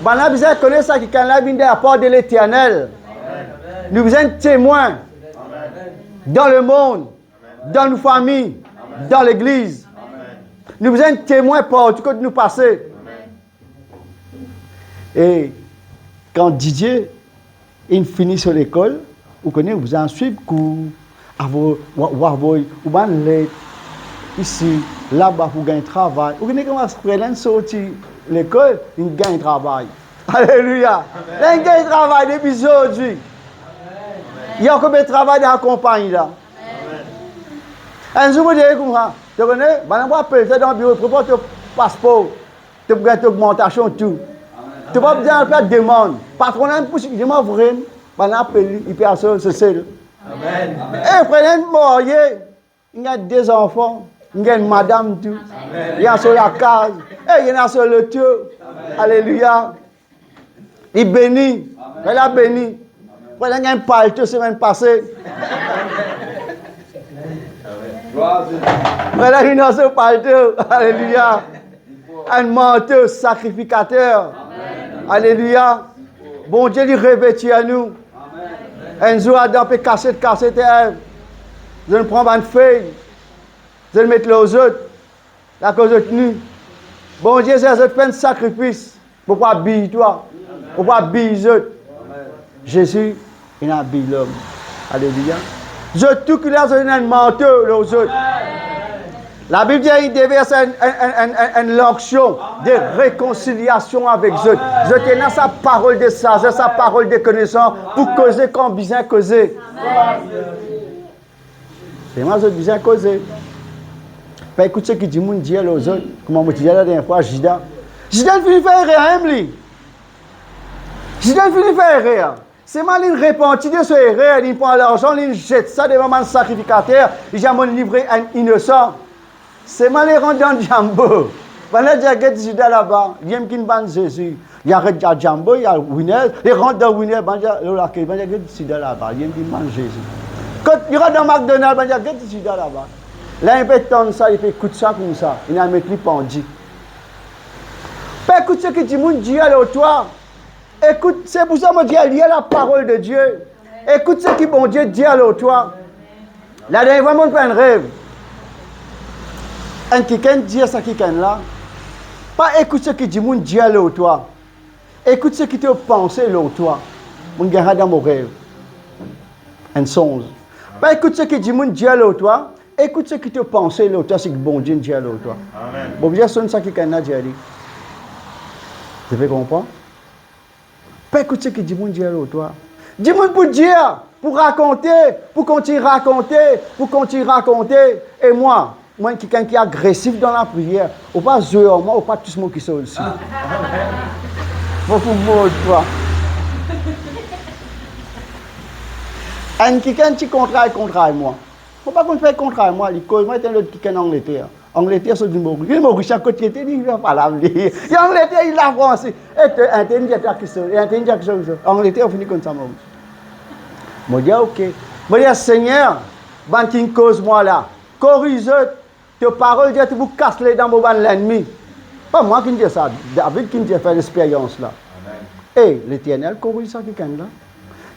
On a besoin de connaître ça qui est là, vient de la part de l'Éternel. Nous avons besoin de témoins dans le monde, dans nos familles, dans l'église. Nous avons besoin de témoins partout que nous passons. Et quand Didier il finit sur l'école, vous connaissez, vous en suivez cours, vous ici, là-bas, vous gagnez travail. Vous connaissez comment vous sortir l'école, il gagne travail. Alléluia. Il gagne travail depuis aujourd'hui. Il y a combien de travail dans la compagnie là? Un jour, vous dites comme ça. Tu connais? On va appeler dans le bureau, prépare ton passeport. Tu peux gagner augmentation tout. Tu vas bien faire des demandes. Patron, je m'en vrai. On va appeler, il peut assurer ce seul. Amen. Et prenez marié. Il y a des enfants. Il y a une madame tout. Il y a sur la case. Et il y en a sur le Dieu. Alléluia. Il bénit. Elle a béni. Prenez un paletot semaine passée. Prenez une autre paletot. Alléluia. Un menteur sacrificateur. Alléluia. Bon Dieu lui revêtit à nous. Un jour, Adam peut casser. Je ne prends pas une feuille. Je vais le mettre aux autres. La cause de nu. Bon Dieu, c'est un fait un sacrifice. Pourquoi habiller toi? Pourquoi habiller les autres? Jésus, il a habillé l'homme. Alléluia. Je tout qu'il a un menteur aux autres. La Bible dit qu'il déverse une onction de réconciliation avec eux. Je tiens sa parole de sagesse, sa parole de connaissance pour causer comme besoin causer. C'est moi, je besoin causer. Pas écouter ce que dit mon Dieu aux autres. Comme je disais la dernière fois, Jida. Jida finit faire erreur, lui. Jida finit faire erreur. C'est mal, il repentit de ce erreur, il prend l'argent, il jette ça devant un sacrificateur, il jamais livré un innocent. C'est mal, il rentre dans le jambo. Voilà, il y a Jida là-bas, il y a une bande Jésus. Il y a le jambo, il y a Winner, il rentre dans Winner, il y a Jida là-bas, il y a une bande Jésus. Quand il rentre dans McDonald's, il y a Jida là-bas. Là, il peut tendre ça, il peut écouter ça comme ça. Il a mis les pendus. Pas écoute ce que dit mon Dieu à toi. Écoute, c'est pour ça que mon Dieu lié à la parole de Dieu. Écoute ce que mon Dieu dit à toi. La dernière fois, on fait un rêve. Un quelqu'un dit à ça quelqu'un là. Pas écoute ce que dit mon Dieu à toi. Écoute ce que tu as pensé à toi. Mon gars dans mon rêve. Un songe. Pas écoute ce que dit mon Dieu à toi. Écoute ce que tu as pensé à toi, c'est que bon Dieu dit à toi. Amen. Bon, bien sûr, ça quelqu'un a dit. Tu veux comprendre? Pas écouter ce que dit mon Dieu à toi. Dis-moi pour dire, pour raconter, pour continuer à raconter, pour continuer à raconter. Et moi, quelqu'un qui est agressif dans la prière, ou pas jouer en moi, ou pas tout ce monde qui sont aussi. Beaucoup de toi. Un quelqu'un qui contraille moi. Faut pas qu'on fait contraire moi, il cause moi l'autre quelqu'un en Angleterre. Angleterre c'est du Maurice. Il Maurice à côté il va pas là. Il Angleterre il la France. Et intelligent qui sont, intelligent qui sont. Angleterre on finit comme ça Maurice. Moi dis OK. Moi dis Seigneur, ban qui cause moi là. Corrige tes paroles, tu vous casses les dents pour l'ennemi. Pas moi qui dis ça, David qui dit faire l'expérience là. Amen. Et l'Éternel corrige ça quelqu'un là.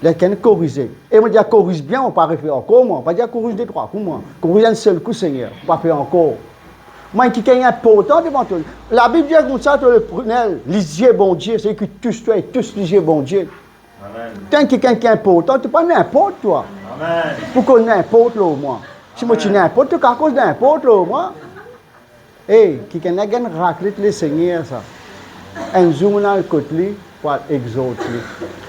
Quelqu'un corrigé. Et moi, je dis, corrige bien, on ne va pas faire encore, moi. On va dire, corrige des trois coups, moi. Corrige un seul coup, Seigneur. On va pas faire encore. Moi, qui est important devant toi. La Bible dit comme ça, tu le prunelle, lisier bon Dieu, c'est que tous toi et tous lisier bon Dieu. Amen. Quand quelqu'un qui est important, tu n'es pas n'importe toi. Amen. Pourquoi n'importe là, moi? Si moi, tu n'importe, tu es à cause n'importe là, moi. Et quelqu'un a gagné raclette le Seigneur, ça. Un jour, on a le côté. Pour exalter.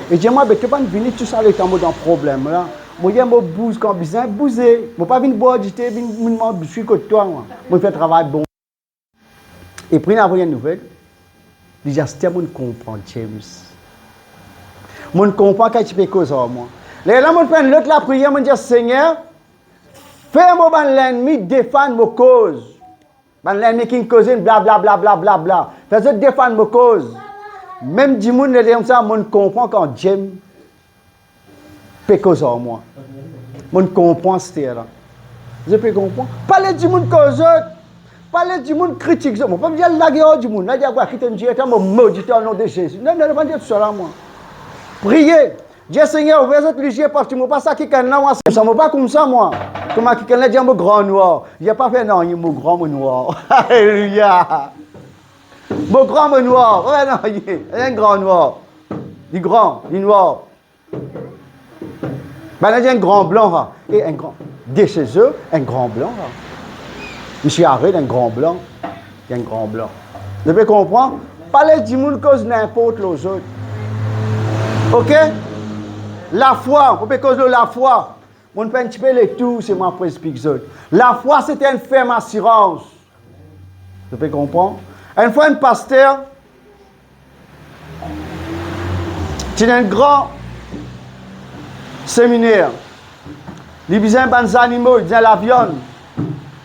Et dis-moi, tu ne peux pas venir tout ça le temps dans le problème là. Moi, je me bouge comme besoin de bouger. Je ne peux pas venir boire du thé, je suis comme toi. Moi, je fais un travail bon. Et puis, la première nouvelle, déjà, c'était mon comprend, James. Mon comprend quand tu peux causer à moi. Là, je prends l'autre la prière, je dis, Seigneur, fais-moi l'ennemi défendre ma cause. L'ennemi qui me cause, blablabla. Fais-le défendre ma cause. Même si mon comme ça, je comprends quand j'aime pécose en moi. Je comprends ce là. Je peux comprendre. Parlez du monde cause. Parler du monde critique, moi, pas dire la guerre du monde, là, dire quoi, qui te dit, moi, maudit au nom de Jésus. Non, non, pas dire tout ça là, moi. Priez. Dieu Seigneur, ouvre les autres parce que moi, pas ça qui est là, moi, ça ne pas comme ça, moi. Comment qui est là, dire, mon grand noir. Il n'y a pas fait, non, il est mon grand, mon noir. Alléluia. Mon grand, mon noir. Ouais, non, il est un grand noir. Il est grand, il est noir. Ben, là, il y a un grand blanc, là. Et un grand. De chez eux, un grand blanc, là. Monsieur Arrête, un grand blanc. Il y a un grand blanc. Vous devez comprendre? Parlez du monde cause n'importe les autres. Ok? La foi, on peut cause de la foi. On peut un petit peu les tout, c'est moi qui explique ça. La foi, c'était une ferme assurance. Vous devez comprendre? Une fois, un pasteur, c'est un grand séminaire. Il disait des animaux, il disait la viande.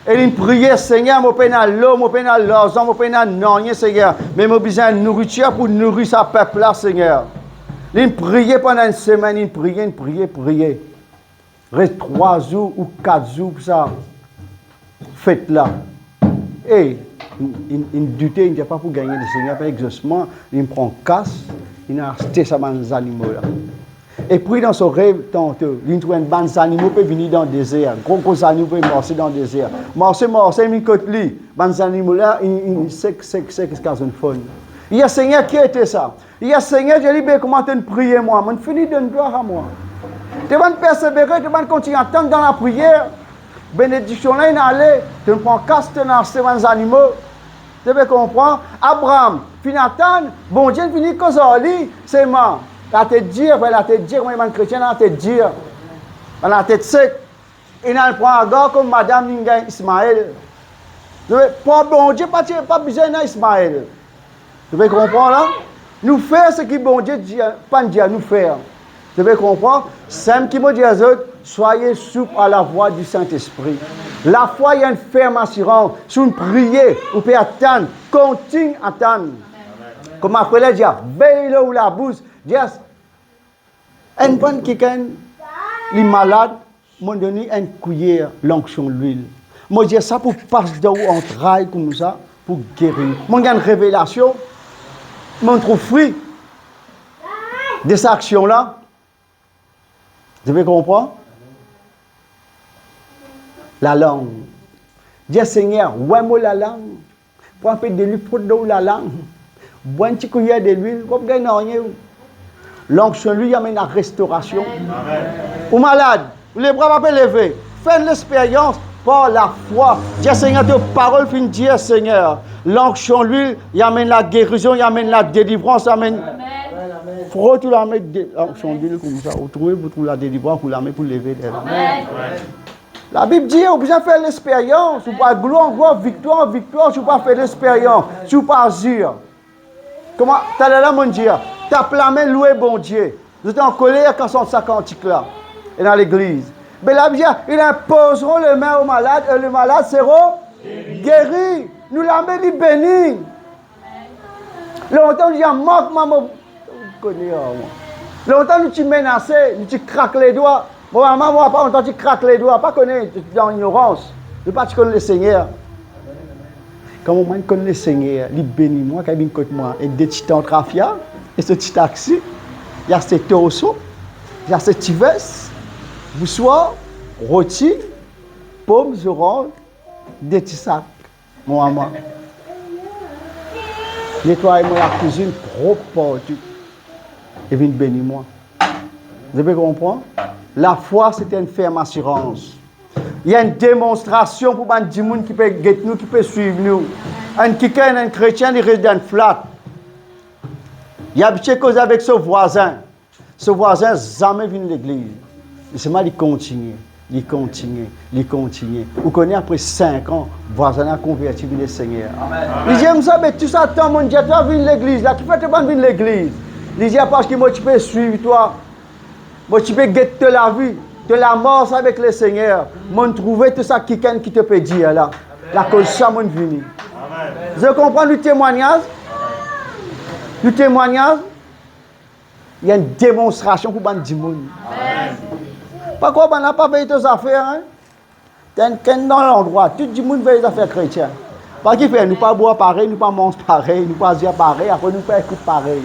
Et il priait, Seigneur, je peux dans l'eau, je peux dans l'argent, je peux dans rien, Seigneur. Mais je besoin de nourriture pour nourrir sa peuple là, Seigneur. Il priait pendant une semaine, il priait. Reste 3 jours ou 4 jours pour ça. Faites là. Et il doutait, il ne dit pas pour gagner le Seigneur, pas exaucement. Il prend casse, il a acheté ça dans les animaux là. Et puis dans son rêve, tantôt, il trouve un ban d'animaux peut venir dans le désert. Gros animaux peuvent marcher dans le désert. Marcher, il côté lui. Ban animaux là, il sec, qu'est-ce une faune. Il y a Seigneur qui était ça. Il y a Seigneur, j'ai dit, comment tu prier moi. Je finis de gloire à moi. Tu vas persévérer, tu vas continuer à attendre dans la prière. Bénédiction là, il est allé. Tu prends casse, tu as acheté des animaux. Tu veux comprendre? Abraham, finalement, bon Dieu, finit cause lui, c'est moi. La tête dire, la tête dire, moi, les chrétiens, la tête dire. La tête sec. Il a prend Agar comme Madame Ninga Ismaël. Pour bon Dieu, pas besoin d'Ismaël. Tu veux comprendre là? Nous faire ce que bon Dieu dit, pas dire nous faire. Tu veux comprendre? C'est qui me dit aux autres, soyez souples à la voix du Saint-Esprit. La foi, il y a une ferme assurance. Si vous priez, vous pouvez attendre, continue à attendre. Comme après là, dire, veille là où la bouche, dire, un bon qui est malade, m'a donné une cuillère l'onction l'huile. Moi, je dis ça pour passer dans un travail comme ça, pour guérir. Moi, j'ai une révélation, je trouve fruit de cette action-là. Vous avez compris? La langue. Dis Seigneur, ouais-moi la langue. Pour un peu de l'huile, pour de la langue. Bois un petit cuillère de l'huile, comme gagner rien. L'onction lui amène la restauration. Ou malade, les bras pas levés. Faites l'expérience par la foi. Dis Seigneur, tes paroles finissent dire Seigneur. L'onction lui, il amène la guérison, il amène la délivrance, il amène. Faut tout la mettre l'onction lui comme ça. Vous trouvez la délivrance, vous la mettez pour lever. La Bible dit, vous besoin faire l'expérience. Vous pas gloire, victoire, vous pas faire l'expérience. Vous pas agir. Comment, t'as là mon Dieu, t'as plamé loué bon Dieu. Vous êtes en colère quand sont ça cantique là, et dans l'église. Mais la Bible dit, ils imposeront les mains aux malades et les malades seront guéris. Nous l'avons dit béni. Longtemps, nous disons, moque maman. Vous connaissez, longtemps, nous t'y menacé, nous t'y craques les doigts. Bon, maman, moi, pas longtemps, tu craques les doigts. Pas connaître, tu es dans l'ignorance. Tu ne pas connaître le Seigneur. Quand on connaît le Seigneur, il bénit moi, quand il côté moi, et des petits trafia, et ce petit taxi, il y a ce torso, il y a ce petit veste, boussoir, rôti, pommes, oranges, des petits sacs. Mon maman. Nettoie-moi la cuisine propre, et viens bénir moi. Vous avez compris? La foi, c'est une ferme assurance. Il y a une démonstration pour les gens qui peuvent nous, qui peuvent suivre nous. Un chrétien, il reste dans le flat. Il y a des choses avec son voisin. Ce voisin, jamais venu à l'église. Et c'est mal, il continue. Vous connaissez après 5 ans, le voisin a converti le Seigneur. Il dit, mais tout ça, tant mon Dieu, toi, viens à l'église. Là, qui fait pas venir à l'église? Il dit, parce que moi, tu peux suivre toi. Moi, tu peux guetter la vie. De la mort avec le Seigneur, mon trouver tout ça qui te peut dire là. La cause ça mon venu. Je comprends le témoignage. Le témoignage, il y a une démonstration pour ban du monde. Pas quoi on n'a pas payé tes affaires hein. Dans l'endroit, tout le monde veut les affaires chrétiennes. Pas qui fait, nous pas boire pareil, nous pas manger pareil, nous pas dire pareil, après nous pas écouter pareil.